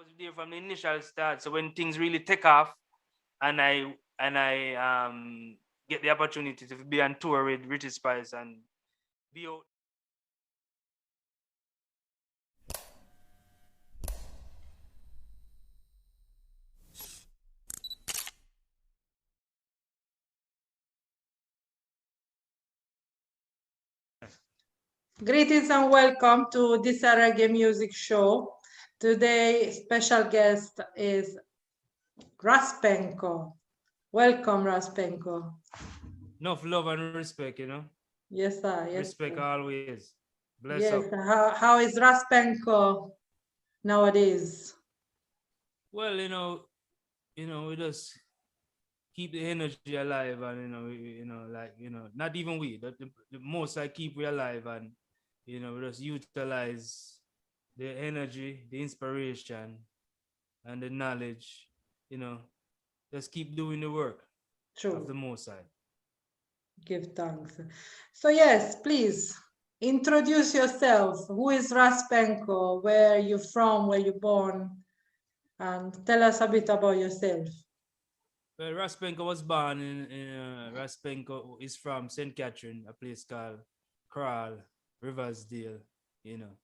was there from the initial start. So when things really take off, and I get the opportunity to be on tour with Richie Spice and be out. Greetings and welcome to this reggae music show. Today, special guest is Raspenko. Welcome, Raspenko. Enough love and respect, Yes, sir. Yes, Respect sir. always. Bless up. Yes. How is Raspenko nowadays? Well, we just keep the energy alive, and not even we, the most I keep we alive, and we just utilize the energy, the inspiration, and the knowledge, you know, just keep doing the work of the True. most side. Give thanks. So yes, please introduce yourself. Who is Raspenko? Where are you from? Where you born? And tell us a bit about yourself. Well, Raspenko was born Raspenko is from St. Catherine, a place called Kral, Riversdale, you know,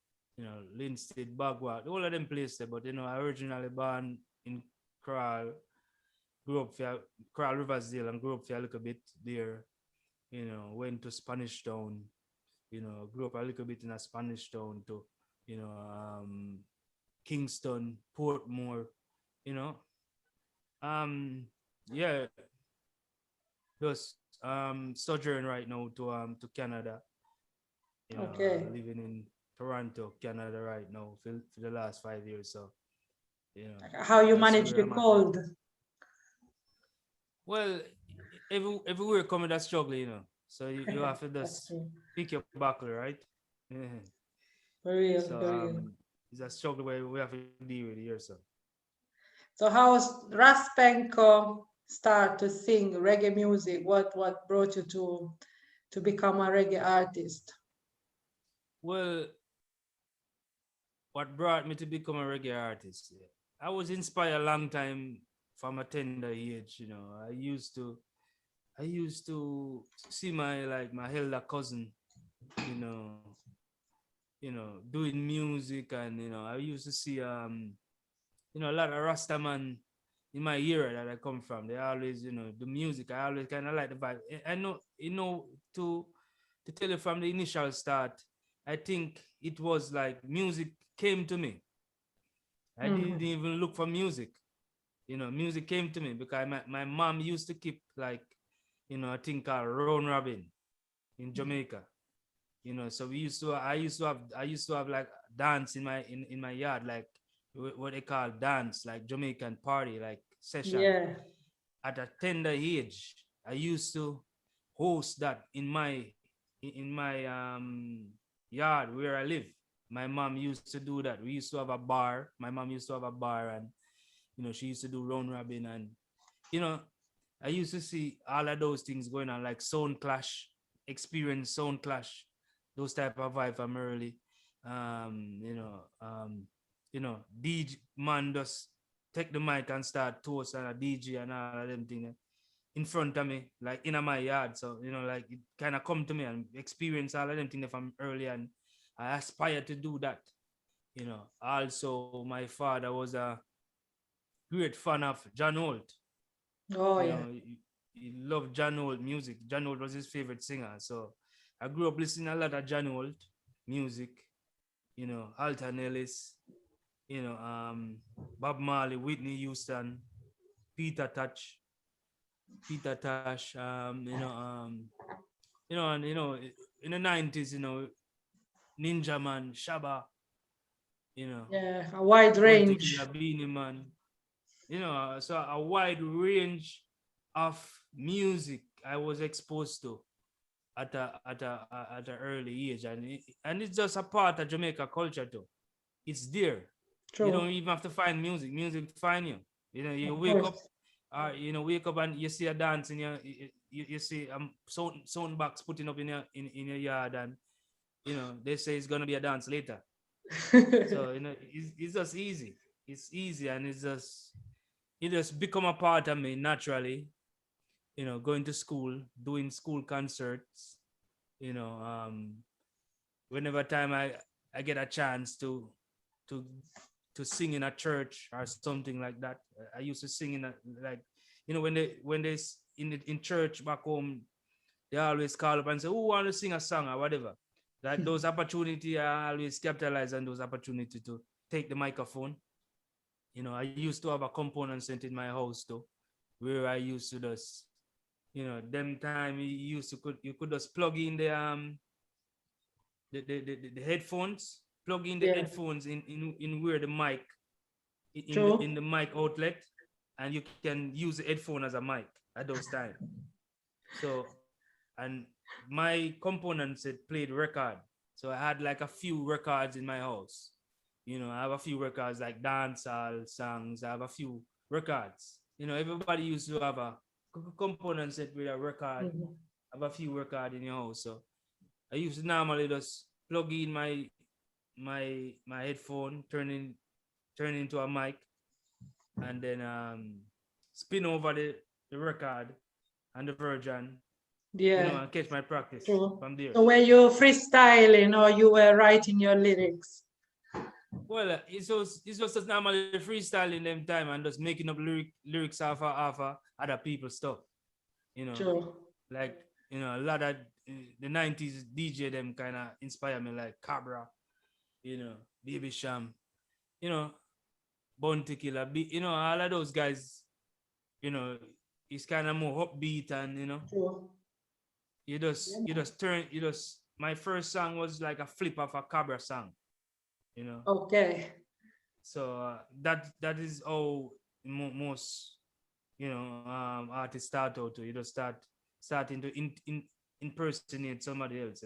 Linstead, Bagwell, all of them places. But I originally born in Kral, grew up for Kral, Riversdale, and grew up for a little bit there. Went to Spanish Town. Grew up a little bit in a Spanish Town to, you know, um, Kingston, Portmore. You know, um, yeah, just sojourn right now to Canada. Okay. Living in Toronto, Canada right now for the last 5 years. So How you that's manage where the I'm at right cold? now. Well, everywhere coming that struggle, So you have to That's just true. pick your buckle, right? Yeah. For real, So for real. it's a struggle where we have to deal with here. So So how's Raspenko start to sing reggae music? What brought you to become a reggae artist? well, what brought me to become a reggae artist? Yeah. I was inspired a long time from a tender age. I used to see my elder cousin, you know, doing music, and I used to see a lot of Rastaman in my era that I come from. They always, the music. I always kind of like the vibe. I know, to tell you from the initial start, I think it was like music came to me. I didn't Mhm. even look for music. Music came to me because my mom used to keep like, a thing called round robin in Jamaica. So I used to have like dance in my yard, like what they call dance, like Jamaican party, like session. Yeah, At a tender age, I used to host that in my yard where I live. My mom used to do that. We used to have a bar. My mom used to have a bar, and she used to do round robin, and you know I used to see all of those things going on, like sound clash, experience sound clash, those type of vibe from early. Um, you know, um, DJ man just take the mic and start toast and a DJ and all of them things in front of me, like in my yard. So, like it kind of come to me and experience all of them things from early, and I aspire to do that. Also my father was a great fan of John Holt. oh You yeah. know, he loved John Holt music. John Holt was his favorite singer. So I grew up listening a lot of John Holt music, Alton Ellis, Bob Marley, Whitney Houston, Peter Touch, Peter Tosh, and in the 90s, Ninja Man, Shaba, you know, Yeah, a wide Bounty range. Killer, Beanie Man, so a wide range of music I was exposed to at an early age, and it's just a part of Jamaica culture too. It's there. You don't True, even have to find music. Music find you. You of wake up, course. wake up and you see a dance in your, you see sound box putting up in your yard, and they say it's gonna be a dance later. So it's just easy. it's easy, and it just become a part of me naturally. Going to school, doing school concerts. You know, whenever time I get a chance to to sing in a church or something like that. I used to sing in a, like, when they in church back home, they always call up and say, "Who want to sing a song or whatever." That those opportunity, I always capitalize on those opportunity to take the microphone. I used to have a component center in my house too, where I used to just, them time you could just plug in the headphones, plug in the Yeah, headphones in where the mic in true. the mic outlet, and you can use the headphone as a mic at those times. So, and my components it played record. So I had like a few records in my house. I have a few records like dancehall songs. I have a few records. Everybody used to have a component set with a record. Mhm. Have a few record in your house. So I used to normally just plug in my headphone, turn into a mic, and then spin over the record and the version, Yeah, and catch my practice true. from there. So were you freestyling or you were writing your lyrics? Well, it's just as normally freestyling them time and just making up lyrics off of other people's stuff. You know, True. like a lot of the '90s DJ them kind of inspire me, like Cabra, Baby Sham, you know, Bounty Killer, all of those guys. You know, it's kind of more upbeat, and True. you Yeah, just you man. just turn you just my first song was like a flip of a Cabra song. You know, Okay. so that is how most artists start out to. You just starting to impersonate somebody else.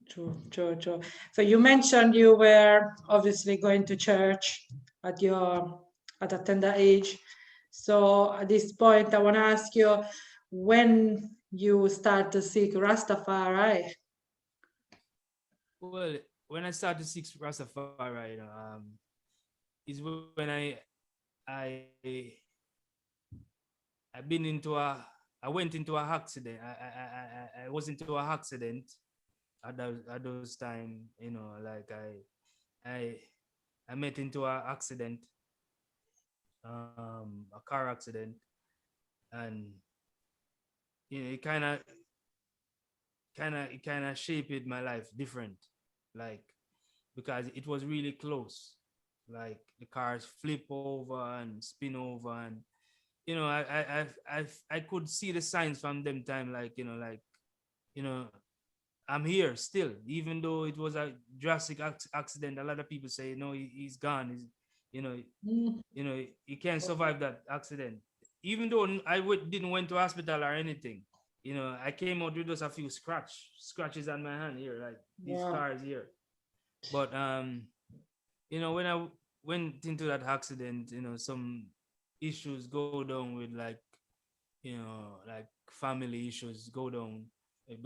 True, true, true. So you mentioned you were obviously going to church at your at a tender age. So at this point, I want to ask you when you start to seek Rastafari. Well, when I started Six Rastafari, is when I I've been into a I went into a accident. I was into a accident at those time. Like I I met into a accident, a car accident, and it kind of shaped my life different, like, because it was really close. Like the cars flip over and spin over, and I could see the signs from them time, like you know I'm here still, even though it was a drastic accident. A lot of people say, no, he's gone. You know, Mm, he can't okay. survive that accident. Even though didn't went to hospital or anything, I came out with just a few scratches on my hand here, like these Wow. scars here. But when I went into that accident, some issues go down with, like, like family issues go down,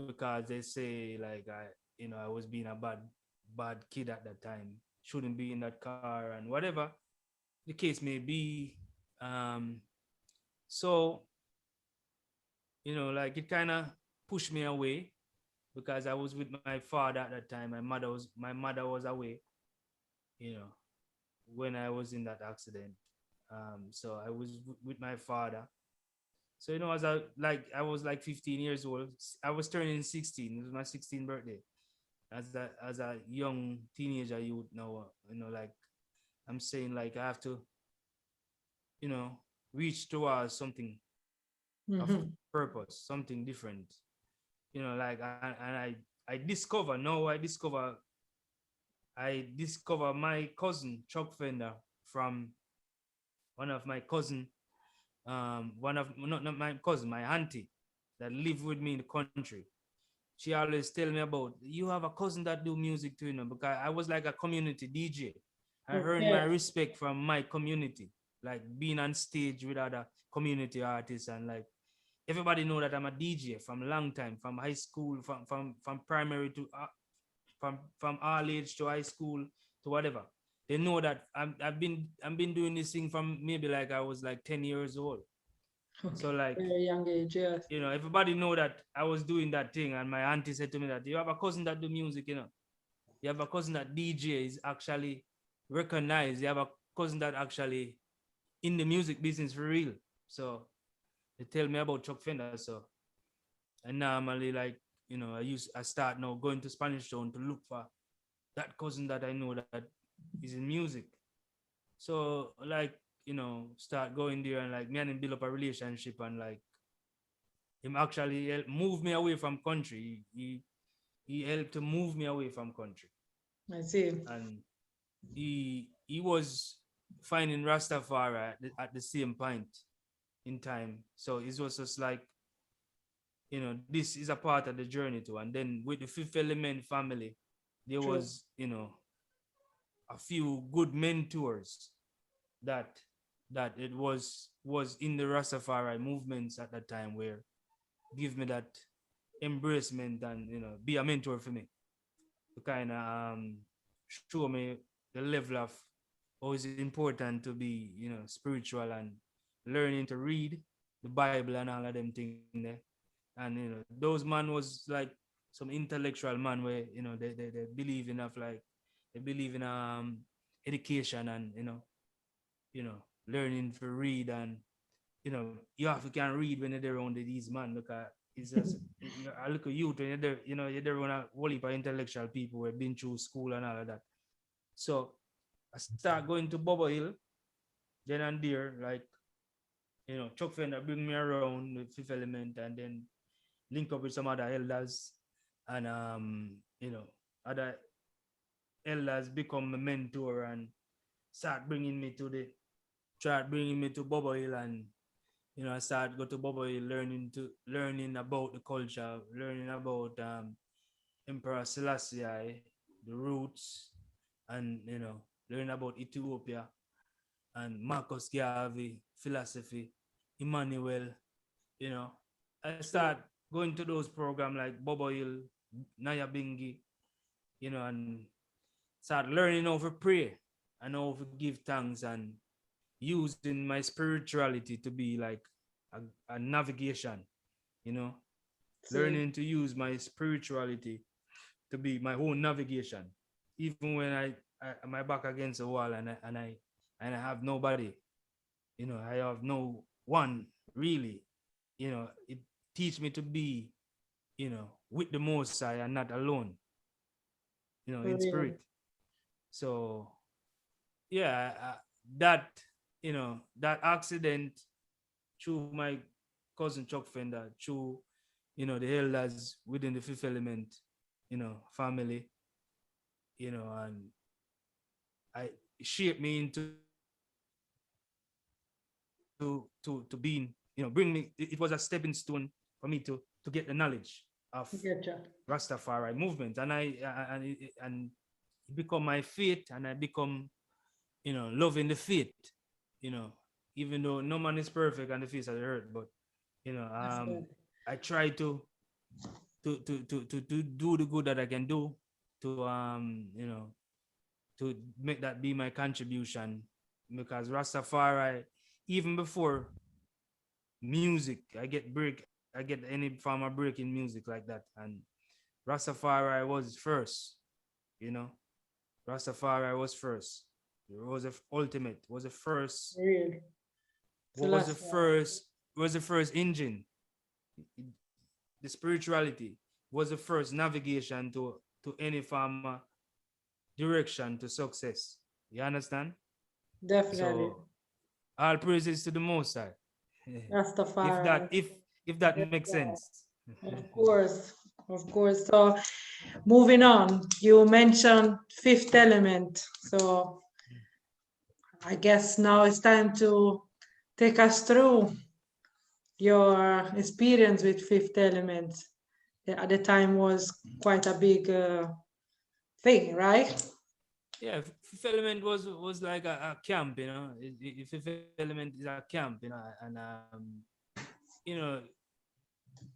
because they say, like, I was being a bad kid at that time, shouldn't be in that car and whatever the case may be. Um, so like, it kind of pushed me away, because I was with my father at that time. My mother was away, you know, when I was in that accident. So I was with my father. So as I was like 15 years old. I was turning 16. It was my 16th birthday. As a young teenager youth now, like, I'm saying, like, I have to, you know, reach towards something of Mhm. purpose, something different. Like, I discover my cousin Chuck Fender, from one of my cousin, one of not my cousin, my auntie, that lived with me in the country. She always tell me about, you have a cousin that do music too, because I was like a community DJ. I earned my Okay. respect from my community, like being on stage with other community artists, and like everybody know that I'm a DJ from a long time, from high school, from primary to from all age to high school to whatever. They know that I've been doing this thing from maybe like I was like 10 years old. So Okay. like, Very young age, yes. everybody know that I was doing that thing. And my auntie said to me that you have a cousin that do music, you have a cousin that DJ is actually recognized. You have a cousin that actually in the music business for real. So they tell me about Chuck Fender. So and normally like, I start now going to Spanish Town to look for that cousin that I know that is in music. So like, start going there and like me and him build up a relationship and like him actually help move me away from country. He helped to move me away from country. I see. And he was finding Rastafari at the same point in time. So it was just like, this is a part of the journey too. And then with the Fifth Element family, there True. was, a few good mentors that it was in the Rastafari movements at that time where give me that embracement and be a mentor for me to kind of show me the level of how it's important to be spiritual and learning to read the Bible and all of them things there. And those man was like some intellectual man where they believe enough like they believe in education and learning to read. And you have to can read when you're around these man. Look at it's just I look at youth when you're there, you're there around a whole heap of intellectual people who have been through school and all of that. So I start going to Bobo Hill, then and there, like, Chuck Fender bring me around with Fifth Element and then link up with some other elders and other elders become a mentor and start bringing me to Bobo Hill. And I started go to Bobo Hill learning about the culture, learning about Emperor Selassie, the roots, and learning about Ethiopia and Marcus Garvey, philosophy, Emmanuel. you know I start going to those programs like Bobo Hill, Naya Bingi, and start learning how to pray and how to give thanks and using my spirituality to be like a navigation, you know, See. learning to use my spirituality to be my own navigation, even when I my back against the wall and I have nobody, I have no one really, it teach me to be, with the Most High and not alone, For in real. spirit. So yeah, that that accident through my cousin Chuck Fender, through the elders within the Fifth Element, family, and I shaped me into to being, bring me. It was a stepping stone for me to get the knowledge of Getcha. Rastafari movement, and and it become my faith, and I become, loving the faith, you know, even though no man is perfect on the face of the earth, but That's good. I try to do the good that I can do to to make that be my contribution, because Rastafari, even before music, I get any form of break in music like that, and Rastafari was first, you know. Rastafari was first. It was the ultimate. Was the first. For real. Was the Selassie. first. Was the first engine. The spirituality was the first navigation to any form of direction to success. You understand? Definitely. So all praises to the Most High. if that Rastafari. if if that Yes, makes sense. of course. Of course. So moving on, you mentioned Fifth Element. So I guess now it's time to take us through your experience with Fifth Element. At the time was quite a big thing, right? Yeah, Fifth Element was like a camp, Fifth Element is a camp, and you know,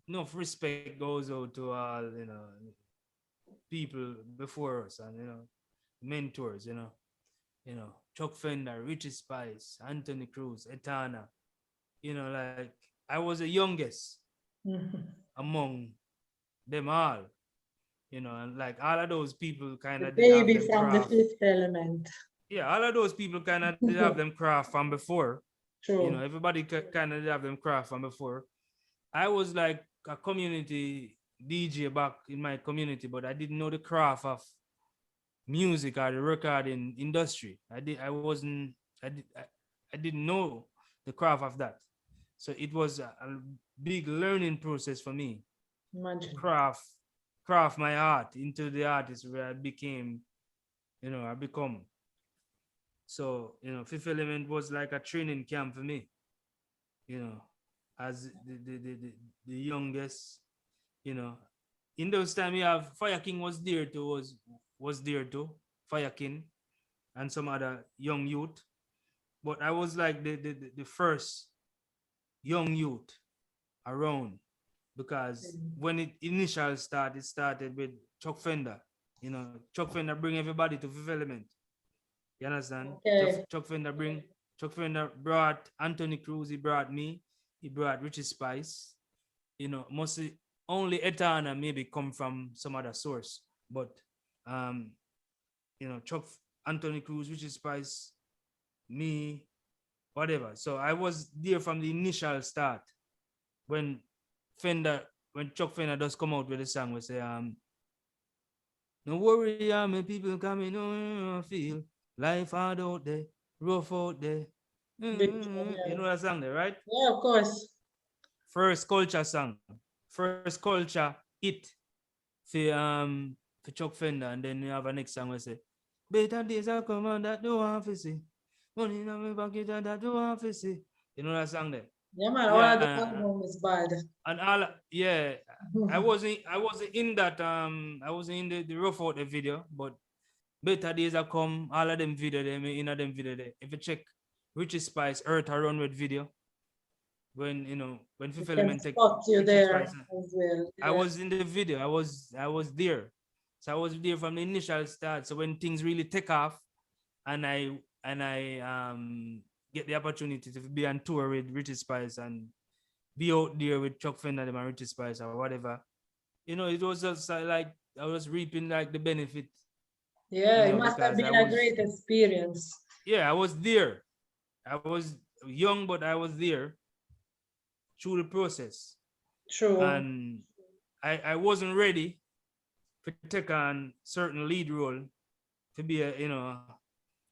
enough respect goes out to all, people before us and mentors, Chuck Fender, Richie Spice, Anthony Cruz, Etana. Like I was the youngest among them all. And like all of those people kind The of did have baby them from the craft. Fifth Element. Yeah, all of those people kind of did have them craft from before. True. Everybody kind of did have them craft from before. I was like a community DJ back in my community, but I didn't know the craft of music or the recording industry. I wasn't I didn't know the craft of that. So it was a big learning process for me to Imagine. craft my art into the artist where I became, I become. So, Fifth Element was like a training camp for me, you know, as the youngest, you know. In those time you have Fire King was there too, Fire King and some other young youth. But I was like the first young youth around because when it initial started, it started with Chuck Fender. Chuck Fender bring everybody to Fifth Element. You understand? Okay. Chuck Fender brought Anthony Cruz, he brought me, he brought Richie Spice. Mostly only Etana maybe come from some other source. But Chuck Anthony Cruz, Richie Spice, me, whatever. So I was there from the initial start when Chuck Fender does come out with a song, we say, no worry, how many people coming on feel life hard out there, rough out there. You know that song there, right? Yeah, of course. First culture song, first culture hit for Chuck Fender, and then you have a next song we say, better days are coming that do want to see. Money in my pocket and that do want to see. You know that song there? Yeah, man. All of the album is bad. And I wasn't in that I wasn't in the rough out the video, but better days are come, all of them video them in them video there. If you check Richie Spice Earth Around with video, when Fifth Element take you Richie there Spice, as well. I was in the video. I was there. So I was there from the initial start. So when things really take off and I get the opportunity to be on tour with Richie Spice and be out there with Chuck Fender and Richie Spice or whatever, it was just like I was reaping like the benefit. Yeah, it must have been a great experience. Yeah, I was there. I was young, but I was there through the process. True. And I wasn't ready to take on certain lead role to be a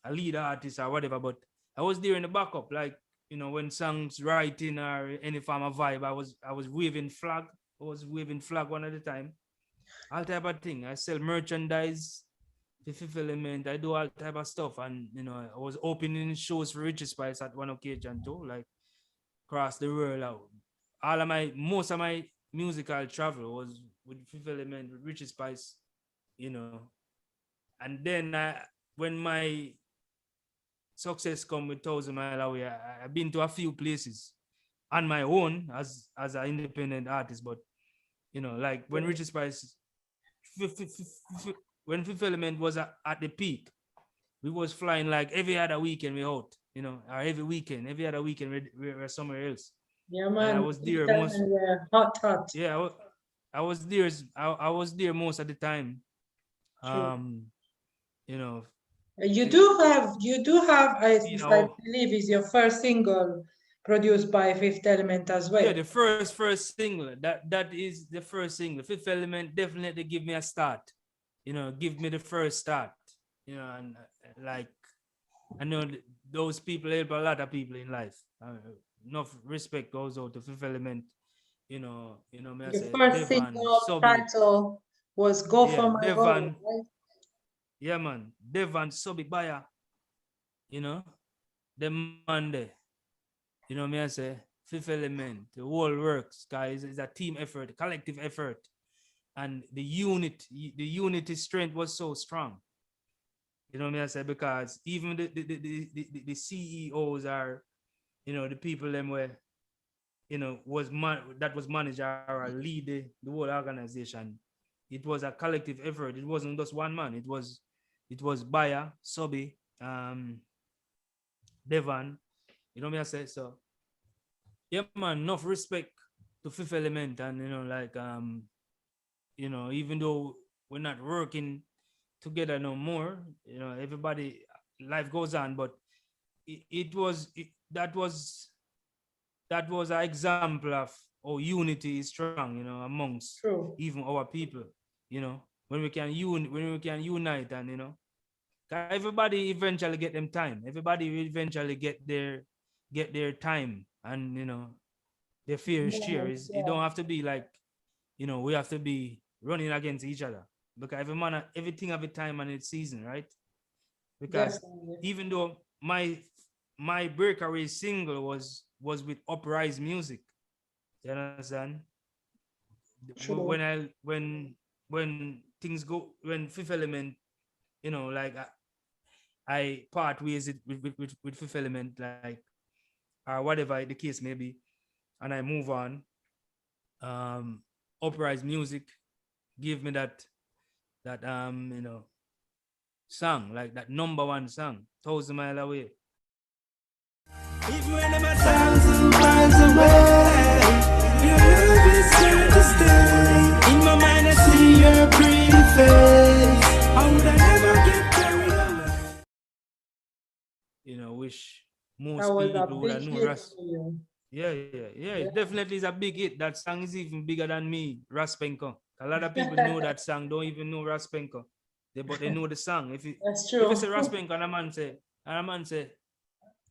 lead artist or whatever, but I was there in the backup, like when songs writing or any form of vibe, I was waving flag. I was waving flag one at a time. All type of thing. I sell merchandise, the Fifth Element. I do all type of stuff, and I was opening shows for Richie Spice at one occasion too, like across the world. Most of my musical travel was with Fifth Element, with Richie Spice, and then when my success come with 1,000 Mile Away, I've been to a few places on my own as an independent artist, but like when Richie Spice, when Fifth Element was at the peak, we was flying like every other weekend we out, or every other weekend we're somewhere else. Yeah, man. And I was there most. Hot. Yeah, I was there. I was there most of the time. True. You know. You do have. I believe is your first single produced by Fifth Element as well. Yeah, the first single. That is the first single. Fifth Element definitely give me a start. Give me the first start. And like I know those people help a lot of people in life. Enough respect goes out to Fifth Element. Your first single title was "Go for My Goal," right? Yeah, man. Devon, Sobi, Baya. The man there. Me I say, Fifth Element, the whole works, guys. It's a team effort, a collective effort. And the unity strength was so strong. Me I say, because even the CEOs are, the people them were, that was managed or lead the whole organization. It was a collective effort. It wasn't just one man. It was Baya, Sobi, Devon. You know me I say so. Yeah, man, enough respect to Fifth Element, and like even though we're not working together no more, everybody life goes on, but that was an example of how unity is strong, amongst True. even our people, when when we can unite, and 'cause everybody eventually get them time. Everybody will eventually get their time, and their fair share. Yes, Is It yeah, don't have to be like we have to be running against each other, because everything have a time and its season, right? Because definitely. even though my breakaway single was with Uprise Music, you understand? True. When things go, when Fifth Element, like I part ways with Fifth Element, like, or whatever the case may be, and I move on. Um, Uprise Music give me that song, like that number one song, Thousand Mile Away. Even when I'm 1,000 miles away, your love is here to stay. In my mind, I see your pretty face. How would I never get carried away? Which That most was a people would have big known. hit for you. Yeah. It Yeah. definitely is a big hit. That song is even bigger than me, Raspenko. A lot of people know that song, don't even know Raspenko. But they know the song. That's If you true. say Raspenko, and a man say,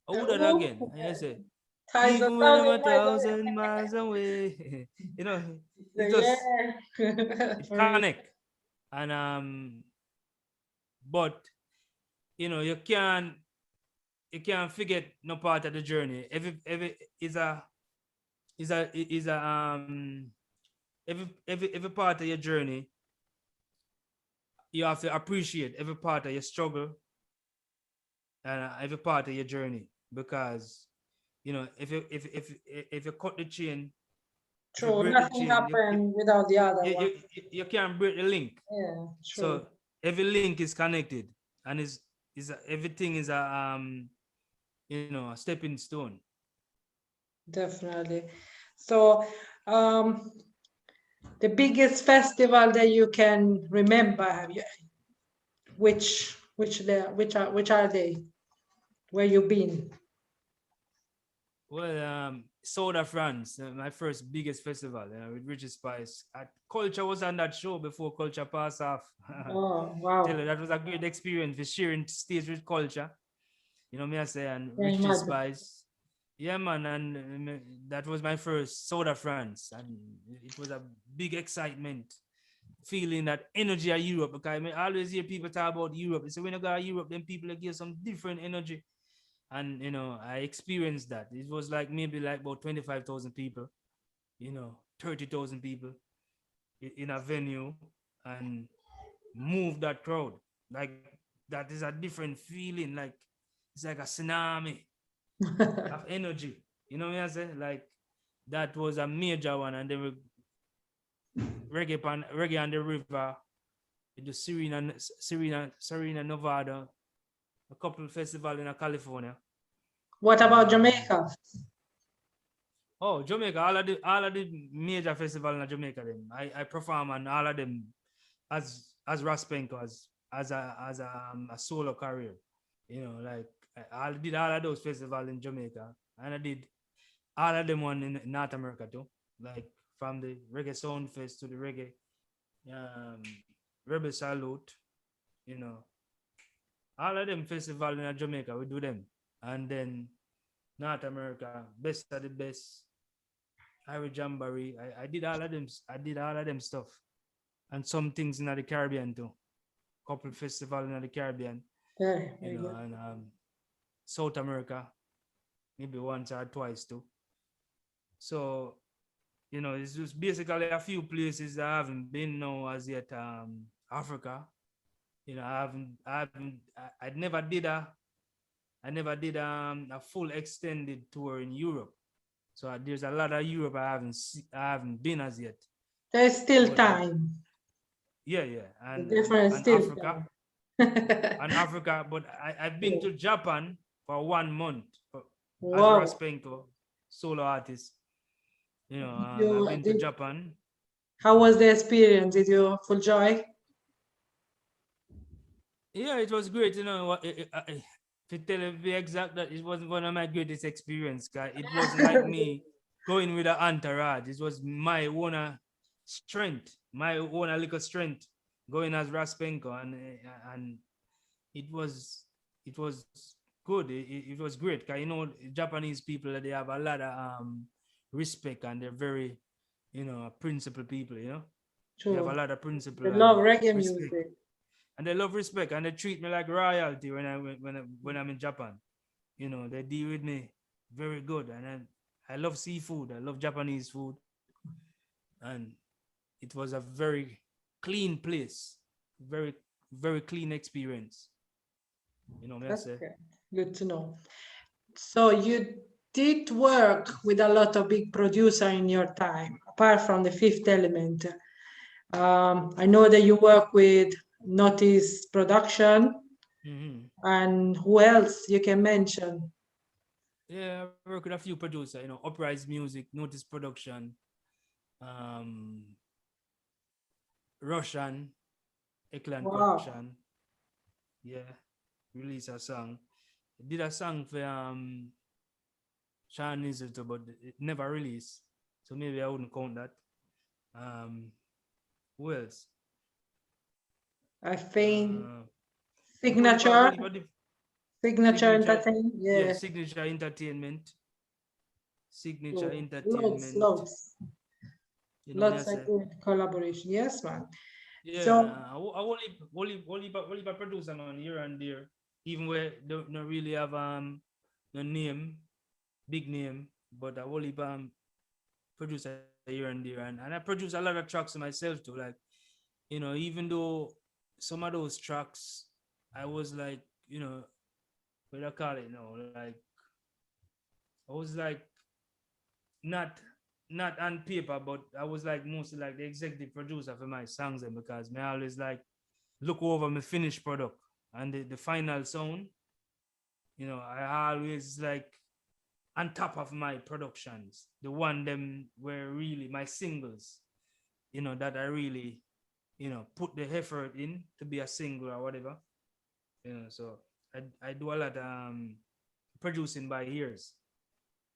oh, that Who? again. And you say, Ties a even when I'm thousand a miles thousand miles away. It's away. just Yeah. it For real. connect. And but you can't forget no part of the journey. Every is a every part of your journey, you have to appreciate every part of your struggle, and every part of your journey, because if you cut the chain, if you True. break the Nothing chain, happened without the other one. you can't break the link. Yeah, true. So every link is connected, and everything is a stepping stone. Definitely. So, the biggest festival that you can remember, which are they? Where you been? Well, Soda France, my first biggest festival, with Richie Spice. Culture was on that show before Culture passed off. Oh, Tell wow. you, that was a great experience for sharing stage with Culture. Me I say, and Can you Richie imagine? Spice. Yeah, man, and that was my first Soda France, and it was a big excitement, feeling that energy of Europe. Because I always hear people talk about Europe. They say when you go to Europe, then people give some different energy, and I experienced that. It was like maybe like about 25,000 people, 30,000 people in a venue, and move that crowd. Like, that is a different feeling. Like, it's like a tsunami of energy. You know what I say? Like, that was a major one. And then reggae on the river, the Serena, Nevada, a couple festival in California. What about Jamaica? Oh, Jamaica, all of the major festival in Jamaica, them. I perform on all of them as Raspenko, as a solo career. Like, I did all of those festivals in Jamaica, and I did all of them one in North America too. Like, from the Reggae Sound Fest to the Reggae um, Rebel Salute, you know, all of them festival in Jamaica, we do them. And then North America, best of the best, Harry Jamboree. I did all of them. I did all of them stuff, and some things in the Caribbean too. Couple festival in the Caribbean, Very, very good. and South America, maybe once or twice too. So it's just basically a few places I haven't been now as yet. Africa, I never did a full extended tour in Europe. So there's a lot of Europe I haven't been as yet. There's still But time. yeah, Definitely and still Africa, time. and Africa, but I've been to Japan for 1 month as Wow. Raspenko, solo artist. You know, I've You been to did, Japan. how was the experience? Did you full joy? Yeah, it was great. You know, to tell you the exact, that it wasn't one of my greatest experience. Guy, it wasn't like me going with an entourage. It was my own strength, my own little strength, going as Raspenko, and it was it was good. It was great. Cause you know, Japanese people, they have a lot of respect, and they're very, you know, principled people. You know, they have True. a lot of principle They love and reggae respect, music. and they love respect, and they treat me like royalty when I'm in Japan. You know, they deal with me very good, and I love seafood. I love Japanese food, and it was a very clean place, very very clean experience. You know, may I That's say? good. Good to know. So you did work with a lot of big producer in your time, apart from the Fifth Element. I know that you work with Notice Production, Mm-hmm. and who else you can mention? Yeah, I work with a few producers, you know, Uprise Music, Notice Production, um, Russian, Ekland Wow. Production. Yeah, release a song. Did a song for Sean Nizzle, but it never released. So maybe I wouldn't count that. Um, who else? I think Uh, Signature, Signature Signature, Entertainment. yeah, Yeah, Signature Entertainment. Signature so loads, Entertainment. You know, may I lots of say? good collaboration. Yes, man. So Yeah, I only producer man here and there, even where don't really have no name, big name, but I only producer here and there, and I produce a lot of tracks myself too. Like, you know, even though some of those tracks, I was like, you know, what do I call it? You know, like I was like not not on paper, but I was like mostly like the executive producer for my songs, and because me always like look over my finished product and the final sound. You know, I always like on top of my productions, the one them were really my singles, you know, that I really, you know, put the effort in to be a single or whatever. You know, so I do a lot producing by ears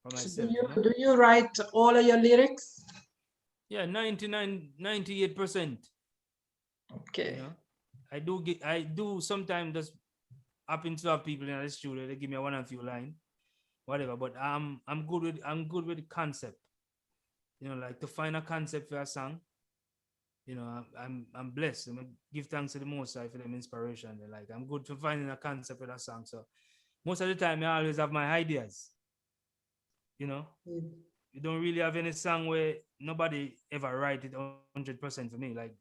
for do myself, you you know. do you write all of your lyrics? Yeah, 98%. You Okay. know. I do sometimes just happen to have people in the studio, they give me one and few line, whatever. But I'm good with the concept. You know, like to find a concept for a song. You know, I'm blessed. Give thanks to the Most High for them inspiration. Like I'm good to finding a concept for a song. So most of the time, I always have my ideas. You know, Mm. you don't really have any song where nobody ever write it 100% for me. Like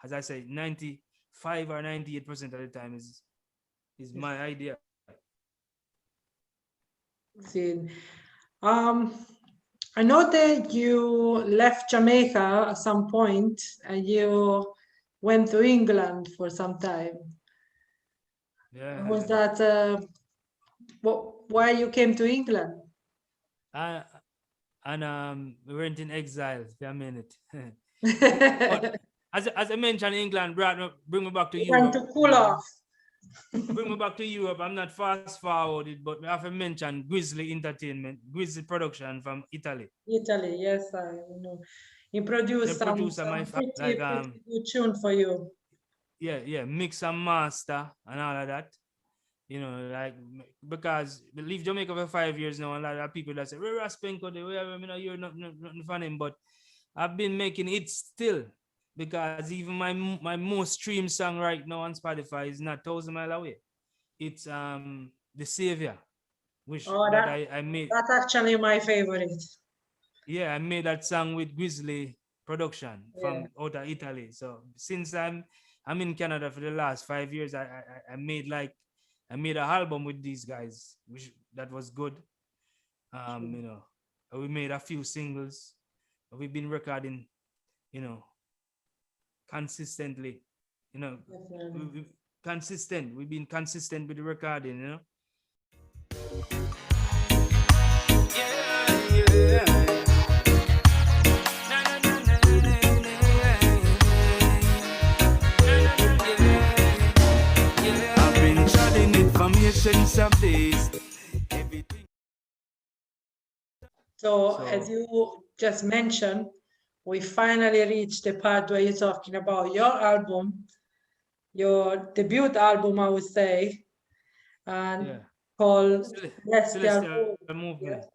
as I say, 95 or 98% of the time is Yes. my idea. See, um, I know that you left Jamaica at some point and you went to England for some time. Was Yeah. that why you came to England? I, and we went in exile for a minute. But You as I mentioned, England bring me back to want Europe. to You cool know, off. bring me back to Europe. I'm not fast forwarded, but I have to mention Grizzly Entertainment, Grizzly Production from Italy. Italy, yes, I know. He They produced produce my some pretty like pretty good tune for you. yeah, mix and master and all of that. You know, like because we leave Jamaica for 5 years now, and a lot of people that say, "Where Raspenko? Where I you're nothing for him," but I've been making it still because even my most streamed song right now on Spotify is not 1,000 Mile Away. It's The Savior, which Oh, that I made. that's actually my favorite. Yeah, I made that song with Grizzly Production Yeah. from out of Italy. So since I'm in Canada for the last 5 years, I made like I made an album with these guys, which that was good. You know, we made a few singles. We've been recording, you know, consistently. You know, Definitely. consistent. We've been consistent with the recording, you know. I've been chatting informations of this. Everything. So, So- as you just mentioned, we finally reached the part where you're talking about your album, your debut album, I would say, and Yeah. called Celestial Celestial. Movement.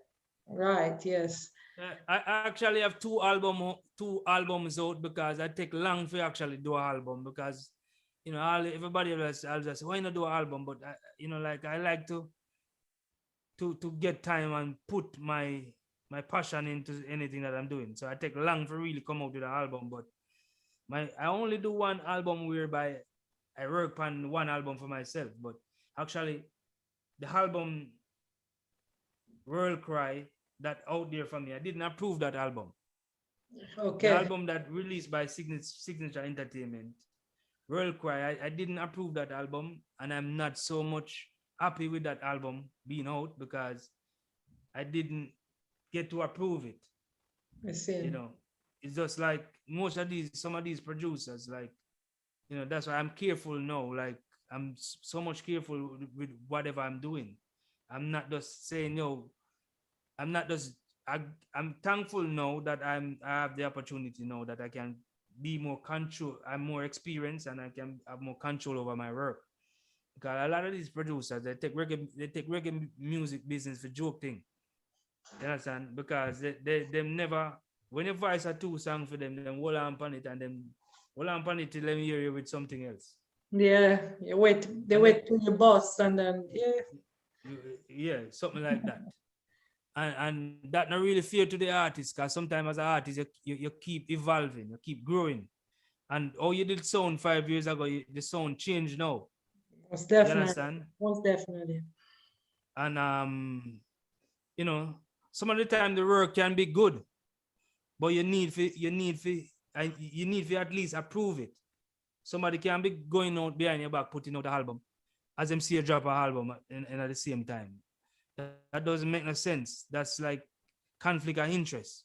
Right, yes. I actually have two albums out because I take long to actually do an album because everybody else I'll just why not do an album, but like I like to get time and put my passion into anything that I'm doing. So I take long to really come out with an album, but I only do one album whereby I work on one album for myself, but actually the album World Cry that out there for me, I didn't approve that album. The Okay. album that released by Signature Entertainment, World Cry, I didn't approve that album, and I'm not so much happy with that album being out because I didn't get to approve it. I see. It's just like some of these producers, like, that's why I'm careful now. Like, I'm so much careful with whatever I'm doing. I'm not just saying, I'm not just I'm thankful now that I have the opportunity now that I can be more control. I'm more experienced and I can have more control over my work. Because a lot of these producers they take reggae music business for joke thing. You understand? Because they never when you voice a two song for them, then hold on it and then hold on it till them hear you with something else. Yeah, they wait to your boss and then Yeah, something like that. And that not really fair to the artist because sometimes as an artist you keep evolving, you keep growing. And how you did sound 5 years ago, the sound changed now. most You definitely. understand? Most definitely. And some of the time the work can be good, but you need to at least approve it. Somebody can be going out behind your back putting out an album as them see a drop an album at the same time. That doesn't make no sense. That's like conflict of interest.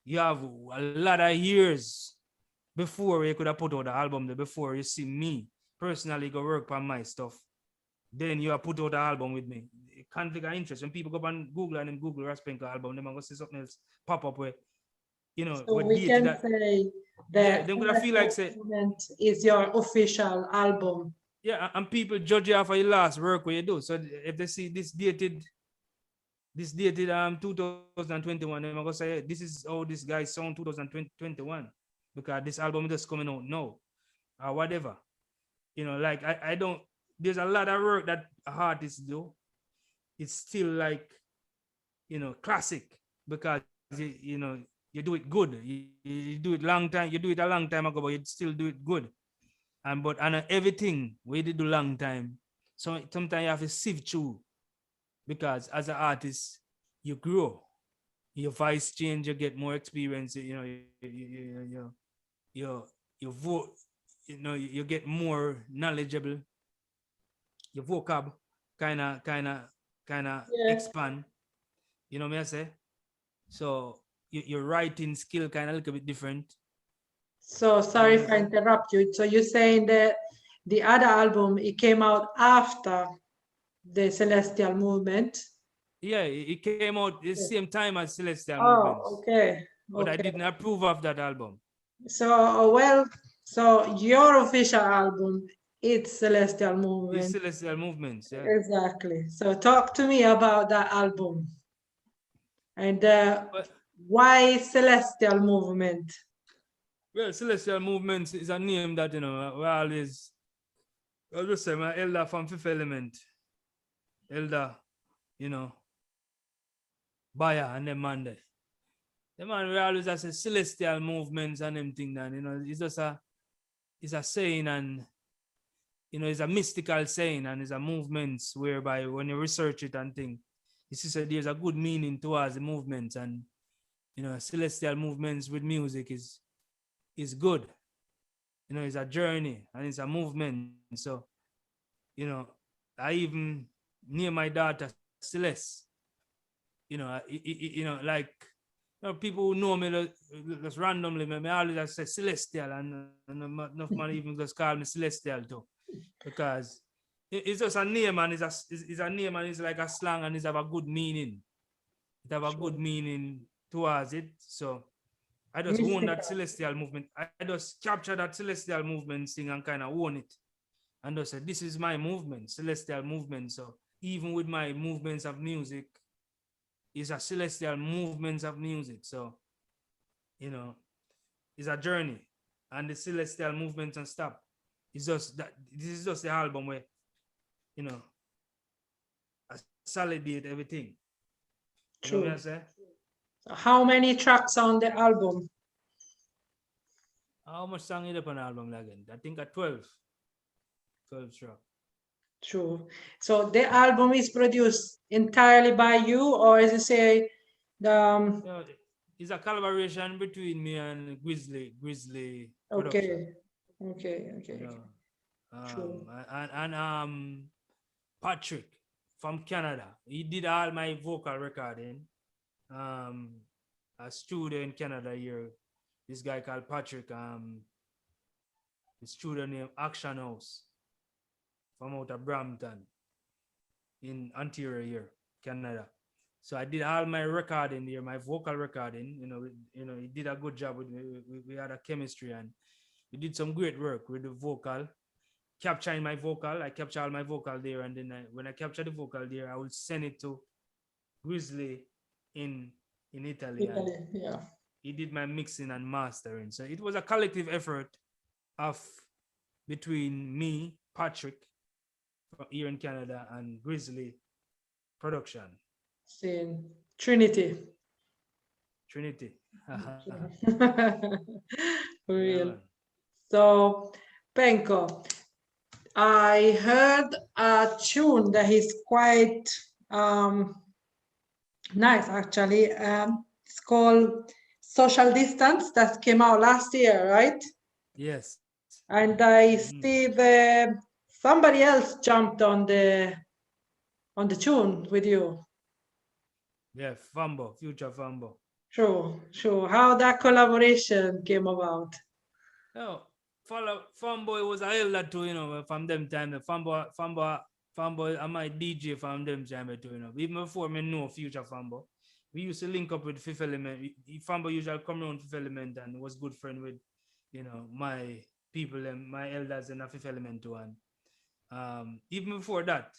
You have a lot of years before you could have put out the album there, before you see me personally go work on my stuff. Then you have put out the album with me. Conflict of interest. When people go on Google and then Google Raspenko album, they're going to see something else pop up where, So we can say that they're going to feel like say, is your official album. yeah, and people judge you off of your last work where you do. So if they see this dated 2021, they're gonna say, hey, this is how this guy sound 2021 because this album is just coming out now or whatever. Like I don't. There's a lot of work that artists do. It's still like classic because you do it good. You do it long time. You do it a long time ago, but you still do it good. And everything we did do long time. So sometimes you have to sift through because as an artist, you grow. Your voice change, you get more experience, you vote, you get more knowledgeable. Your vocab kind of expand. You know what I say? So your writing skill kind of a little bit different. So sorry if I interrupt you. So you're saying that the other album, it came out after the Celestial Movement? Yeah, it came out the same time as Celestial Movement. Movements. Okay. But I didn't approve of that album. So, so your official album, it's Celestial Movement. It's Celestial Movements, yeah. Exactly. So talk to me about that album. And why Celestial Movement? Well, Celestial Movements is a name that, I'll just say my elder from Fifth Element. Elder, Baya and them man there. The man we always say celestial movements and them thing that, it's just it's a saying and, it's a mystical saying and it's a movements whereby when you research it and think, you see there's a good meaning towards the movements and, celestial movements with music is good. It's a journey and it's a movement. So You know, I even name my daughter Celeste. You know, you know, like people who know me just randomly, me always just say Celestial, and enough man even just call me Celestial too, because it's just a name and it's a name and it's like a slang and it's have a good meaning. It have a good meaning towards it. So I just own that Mystical. celestial movement. I just capture that celestial movement thing and kind of own it. And just say, this is my movement, celestial movement. So even with my movements of music, it's a celestial movements of music. So, you know, it's a journey. And the celestial movements and stuff. It's just that this is just the album where, you know, I solidate everything. You know what I True. say? How many tracks on the album? How much song is up on album again? I think at 12. 12 track. True. So the album is produced entirely by you, or as you say, the Yeah, it's a collaboration between me and Grizzly Production. okay. You know, True. and Patrick from Canada. He did all my vocal recording. A studio in Canada here. This guy called Patrick. His studio named Action House from out of Brampton in Ontario here, Canada. So I did all my recording here, my vocal recording. He did a good job with me. We had a chemistry and we did some great work with the vocal, capturing my vocal. I capture all my vocal there, and then when I capture the vocal there, I will send it to Grizzly in Italy, and Yeah. he did my mixing and mastering. So it was a collective effort of between me, Patrick, from here in Canada, and Grizzly Production. Same. Trinity. Trinity. Real. man. So, Penko, I heard a tune that is quite nice, actually. It's called Social Distance, that came out last year, right? Yes. And I see somebody else jumped on the tune with you. Yeah, Fambo, future Fambo. Sure. How that collaboration came about? No, Fambo was a elder too, from them time. The Fambo, I'm my DJ from them time too, Even before me know future Fambo. We used to link up with Fifth Element. Fambo usually come around Fifth Element and was good friend with, my people and my elders in the Fifth Element too. And even before that,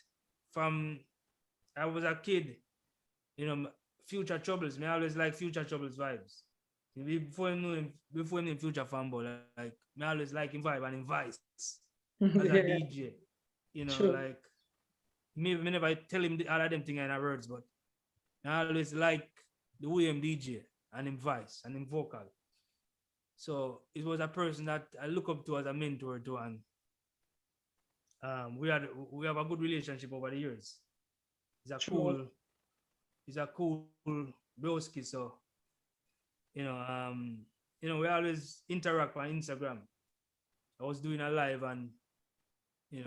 from I was a kid, Future Troubles. Me always like Future Troubles vibes. Before him Future Fambo, like me always like him vibe and him voice as a DJ. True. Like me never tell him all of them things in our words, but I always like the way him DJ and him voice and him vocal. So it was a person that I look up to as a mentor to, and we have a good relationship over the years. He's a cool broski. So we always interact on Instagram. I was doing a live and in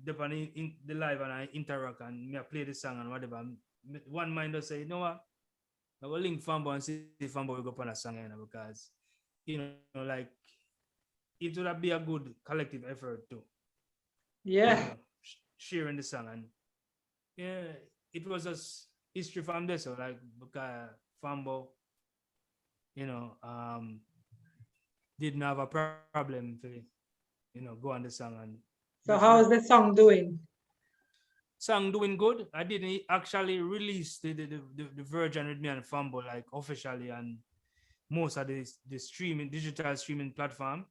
the live and I interact and I play the song and whatever. One mind does say, you know what? I will link Fambo and see if Fambo will go up on a song because like it would be a good collective effort too. Yeah. Sharing the song, and it was just history from this. So like because Fambo, didn't have a problem to go on the song. And so how is the song doing? Song doing good. I didn't actually release the version with me and Fambo like officially and most of the digital streaming platform,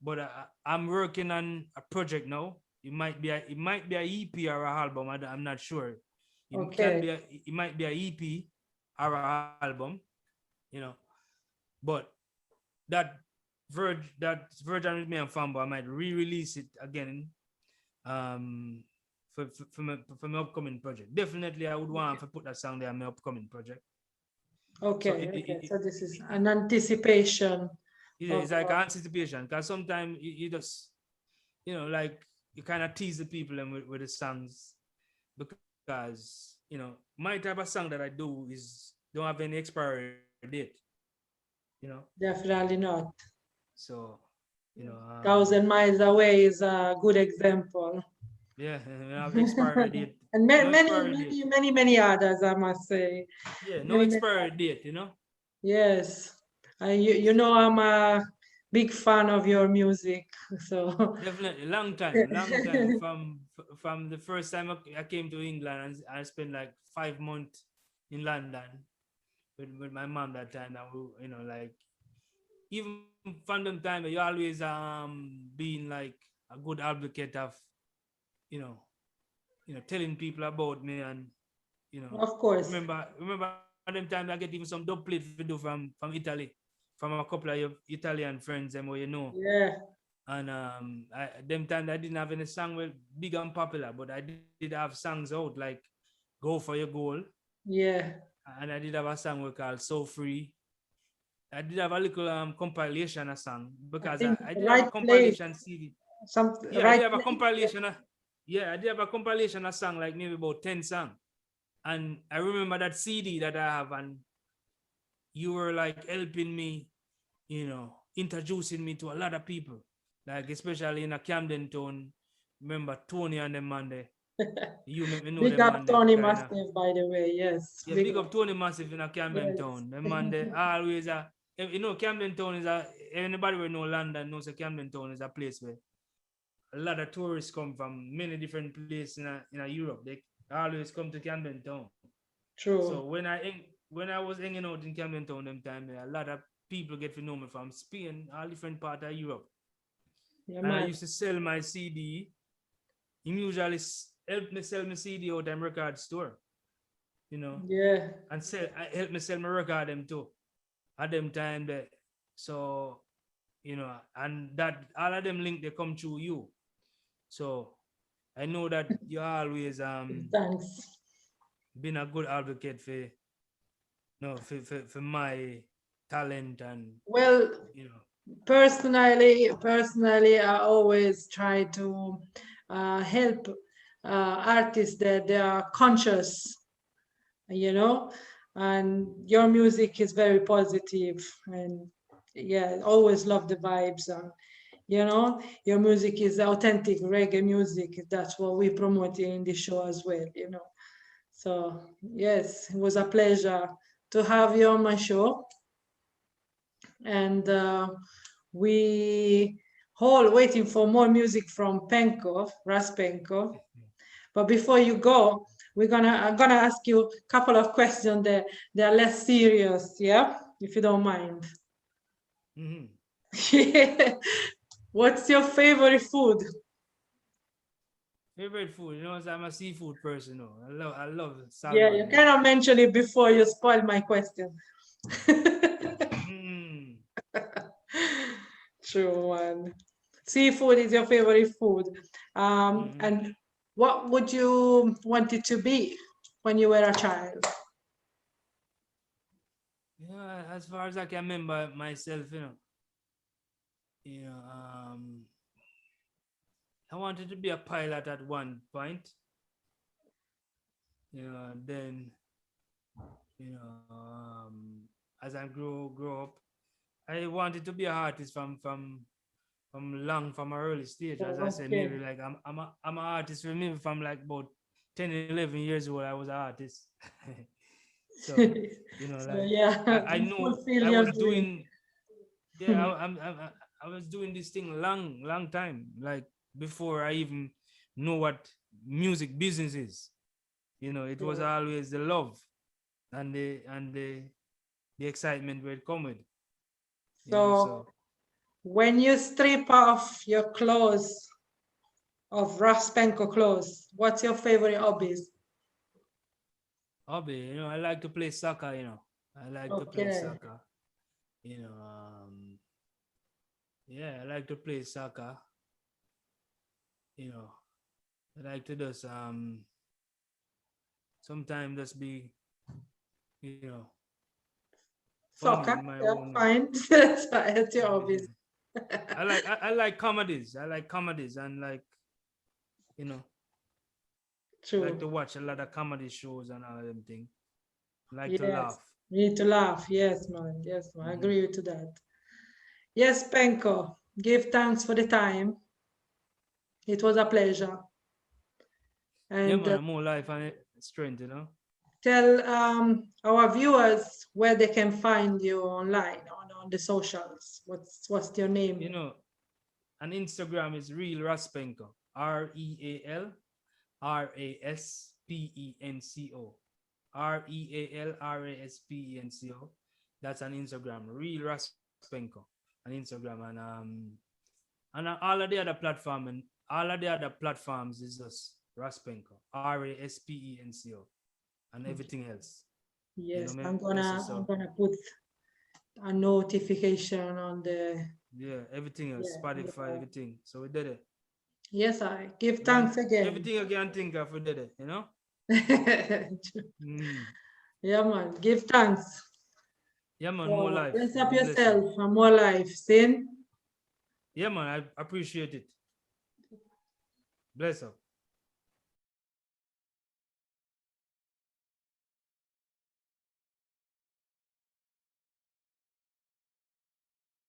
but I'm working on a project now. It might be a EP or an album. I'm not sure. It might be a EP or an album, but that version with me and Fambo, I might re-release it again for my upcoming project. Definitely I would want to put that song there in my upcoming project. So this is an anticipation. Yeah, it's like anticipation, because sometimes you just like you kind of tease the people and with the songs, because my type of song that I do is don't have any expiry date, Definitely not. so 1,000 miles away is a good example. yeah, have expiry date. And No many, expiry many, date. many, many others, I must say. Yeah, no Many, many expiry date, Yes. You know, I'm a big fan of your music. So, Definitely, long time. From the first time I came to England, and I spent like 5 months in London with my mom that time. And like, even from them time, you always being like a good advocate of, you know, telling people about me, and of course. remember them time I get even some dub plate to do from Italy, from a couple of your Italian friends, and Yeah. and them time I didn't have any song well big and popular, but I did have songs out like "Go for Your Goal," Yeah. and I did have a song we called "So Free." I did have a little compilation of song, I because think I did have a right place, compilation CD. some Yeah, I right did have a place. compilation. Yeah, I did have a compilation of song, like maybe about 10 songs. And I remember that CD that I have, and you were like helping me, introducing me to a lot of people, like especially in a Camden Town. Remember Tony and them man there. You make me know Big them up man there, Tony kind of. Massive, by the way. Yes. Yeah, Big big up. up Tony Massive in a Camden Yes. Town. Them man there always Camden Town is anybody will know London knows Camden Town is a place where a lot of tourists come from many different places in Europe. They always come to Camden Town. So True. when I was hanging out in Camden Town them time, a lot of people get to know me from Spain, all different part of Europe. Yeah, And I man. used to sell my CD. He usually helped me sell my CD out in record store, Yeah. and help me sell my record them too. At them time there. So, and that all of them link they come through you. So I know that you always Thanks. been a good advocate for my talent, and Well, personally, I always try to help artists that they are conscious, and your music is very positive, and yeah, always love the vibes, and your music is authentic reggae music. That's what we promote in the show as well. So yes, it was a pleasure to have you on my show, and we all waiting for more music from Penko, Ras Penko. But before you go, I'm gonna ask you a couple of questions that they're less serious, yeah, if you don't mind. What's your favorite food? Favorite food, I'm a seafood person. I love Yeah, salmon. you cannot mention it before you spoil my question. True one. Seafood is your favorite food. And what would you want it to be when you were a child? Yeah, as far as I can remember myself, I wanted to be a pilot at one point. Then, as I grow up, I wanted to be an artist from an early stage. As I said, maybe like I'm an artist for maybe from like about 10, 11 years old. I was an artist. So yeah, I know I was doing. Yeah, I was doing this thing long time, like before I even know what music business is. It was always the love and the excitement where it come with. So when you strip off your clothes of Ras Penko clothes, what's your favorite hobbies? Hobby, I like to play soccer. I like to play soccer. Yeah, I like to play soccer. I like to just sometimes just be, Soccer, yeah, fine. That's your hobbies. I like comedies. I like comedies, and like you know, True. like to watch a lot of comedy shows and all them things. Like to Yes. laugh. Need to laugh. Yes, man. Yes, man. I Mhm. agree with to that. Yes, Penko. Give thanks for the time. It was a pleasure. Yeah, And man, more life and strength, you know. tell our viewers where they can find you online on the socials. What's your name? You know, and Instagram is Real Raspenko. RealRaspenco. RealRaspenco. That's on Instagram. Real Raspenko on Instagram. And all of the other platform and all of the other platforms is just Raspenko. Raspenco. And everything else. Yes, man, I'm so gonna put a notification on the yeah, everything else, yeah, Spotify, everything. So we did it. yes, I give thanks again. Everything you can think of, we did it, you know? Mm. Yeah, man, give thanks. Yeah, man, So, more life. bless More up blessing. yourself and more life, Sin. Yeah, man, I appreciate it. Bless up.